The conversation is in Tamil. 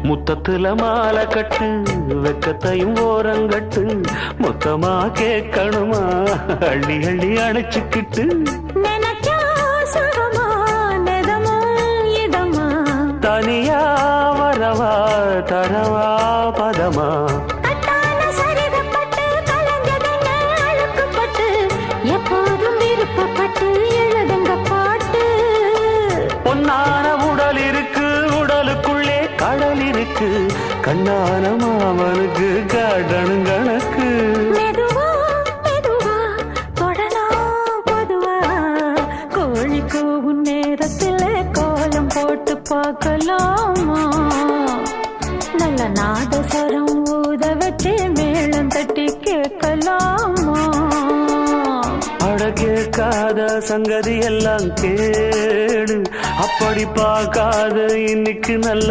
முத்தத்துல மாலை கட்டு வெக்கத்தையும் ஓரங்கட்டு மொத்தமா கேட்கணுமா அள்ளி அள்ளி அணைச்சுக்கிட்டு தனியா வரவா தரவா பதமா எப்போதும் விருப்பப்பட்டு எழுதுங்க பாட்டு பொன்னான உடல் இருக்கு உடலுக்குள்ளே கடல் இருக்கு கண்ணான மாமனுக்கு காடணும் கணக்கு மெதுவா மெதுவா தொடலாம் பொதுவா கோழி கூவும் நேரத்தில் கோலம் போட்டு பார்க்கலாமா நல்ல நாதஸ்வரம் ஊத வச்சு மேளம் தட்டி கேட்கலாமா அட கேட்காத சங்கதி எல்லாம் கேடு அப்படி பார்க்காத இன்னைக்கு நல்ல